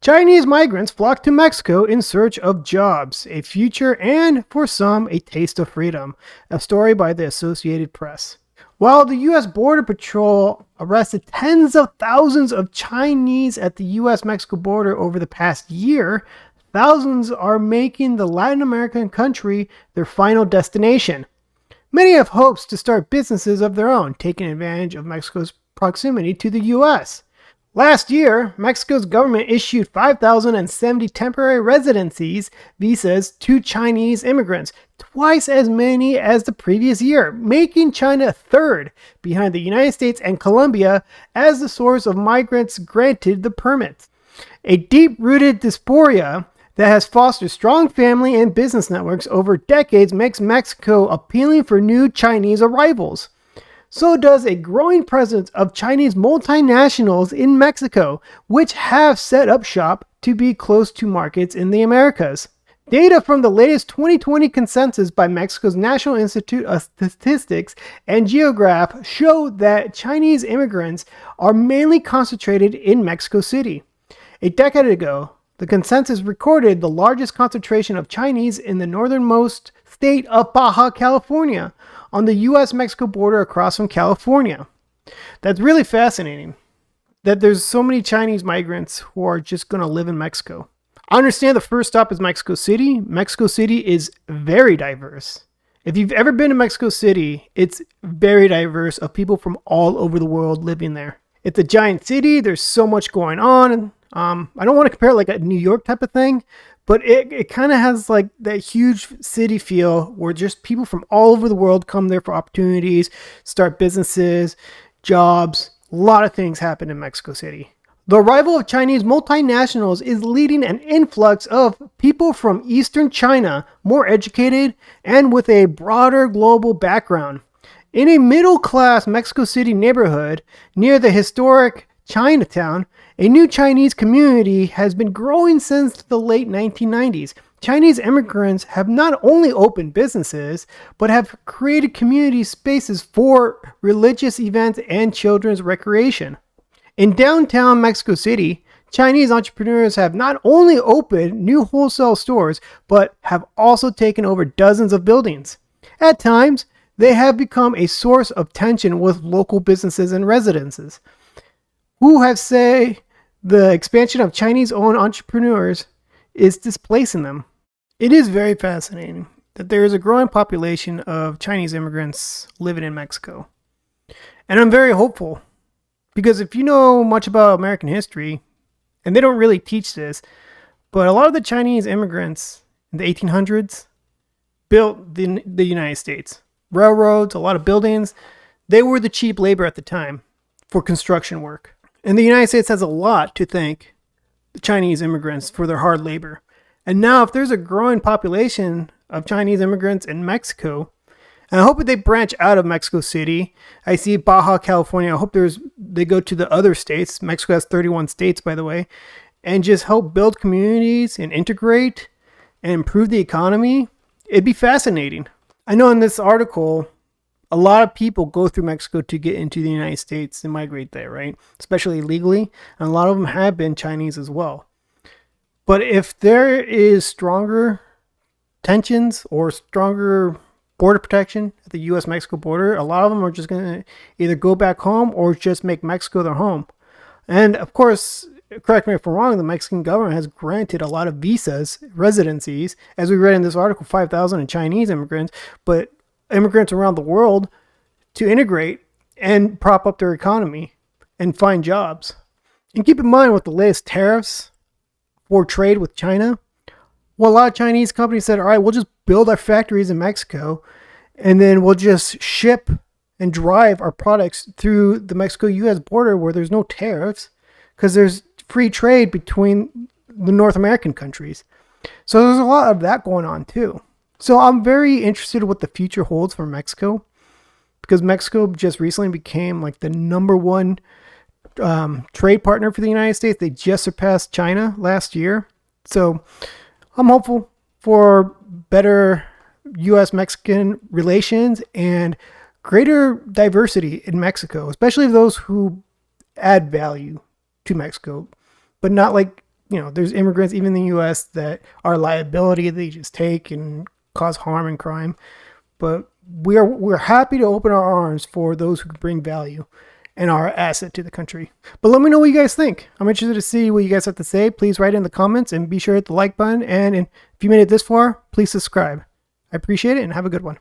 Chinese migrants flock to Mexico in search of jobs, a future, and, for some, a taste of freedom. A story by the Associated Press. While the U.S. Border Patrol arrested tens of thousands of Chinese at the U.S.-Mexico border over the past year, thousands are making the Latin American country their final destination. Many have hopes to start businesses of their own, taking advantage of Mexico's proximity to the U.S. Last year, Mexico's government issued 5,070 temporary residencies visas to Chinese immigrants, twice as many as the previous year, making China third behind the United States and Colombia as the source of migrants granted the permits. A deep-rooted dysphoria that has fostered strong family and business networks over decades makes Mexico appealing for new Chinese arrivals. So does a growing presence of Chinese multinationals in Mexico, which have set up shop to be close to markets in the Americas. Data from the latest 2020 census by Mexico's National Institute of Statistics and Geograph show that Chinese immigrants are mainly concentrated in Mexico City. A decade ago, the census recorded the largest concentration of Chinese in the northernmost state of Baja California, on the U.S.-Mexico border across from California. That's really fascinating, that there's so many Chinese migrants who are just going to live in Mexico. I understand the first stop is Mexico City. Mexico City is very diverse. If you've ever been to Mexico City, it's very diverse of people from all over the world living there. It's a giant city. There's so much going on. I don't want to compare it like a New York type of thing, but it kind of has like that huge city feel where just people from all over the world come there for opportunities, start businesses, jobs. A lot of things happen in Mexico City. The arrival of Chinese multinationals is leading an influx of people from Eastern China, more educated and with a broader global background. In a middle-class Mexico City neighborhood near the historic Chinatown, a new Chinese community has been growing since the late 1990s. Chinese immigrants have not only opened businesses, but have created community spaces for religious events and children's recreation. In downtown Mexico City, Chinese entrepreneurs have not only opened new wholesale stores, but have also taken over dozens of buildings. At times, they have become a source of tension with local businesses and residences, who have said the expansion of Chinese-owned entrepreneurs is displacing them. It is very fascinating that there is a growing population of Chinese immigrants living in Mexico. And I'm very hopeful, because if you know much about American history, and they don't really teach this, but a lot of the Chinese immigrants in the 1800s built the United States. Railroads, a lot of buildings. They were the cheap labor at the time for construction work. And the United States has a lot to thank the Chinese immigrants for their hard labor. And now if there's a growing population of Chinese immigrants in Mexico, and I hope that they branch out of Mexico City. I see Baja California. I hope they go to the other states. Mexico has 31 states, by the way, and just help build communities and integrate and improve the economy. It'd be fascinating. I know in this article, a lot of people go through Mexico to get into the United States and migrate there, right? Especially legally. And a lot of them have been Chinese as well. But if there is stronger tensions or stronger border protection at the U.S.-Mexico border, a lot of them are just going to either go back home or just make Mexico their home. And of course, correct me if I'm wrong, the Mexican government has granted a lot of visas, residencies, as we read in this article, 5,000 Chinese immigrants, but immigrants around the world to integrate and prop up their economy and find jobs. And keep in mind with the latest tariffs for trade with China, well, a lot of Chinese companies said, all right, we'll just build our factories in Mexico and then we'll just ship and drive our products through the Mexico-U.S. border where there's no tariffs because there's free trade between the North American countries. So there's a lot of that going on too. So I'm very interested in what the future holds for Mexico, because Mexico just recently became like the number one trade partner for the United States. They just surpassed China last year. So I'm hopeful for better U.S.-Mexican relations and greater diversity in Mexico, especially those who add value to Mexico, but not like there's immigrants even in the U.S. that are a liability. They just take and cause harm and crime. But we're happy to open our arms for those who can bring value and are an asset to the country. But let me know what you guys think. I'm interested to see what you guys have to say. Please write in the comments and be sure to hit the like button. And if you made it this far, please subscribe. I appreciate it and have a good one.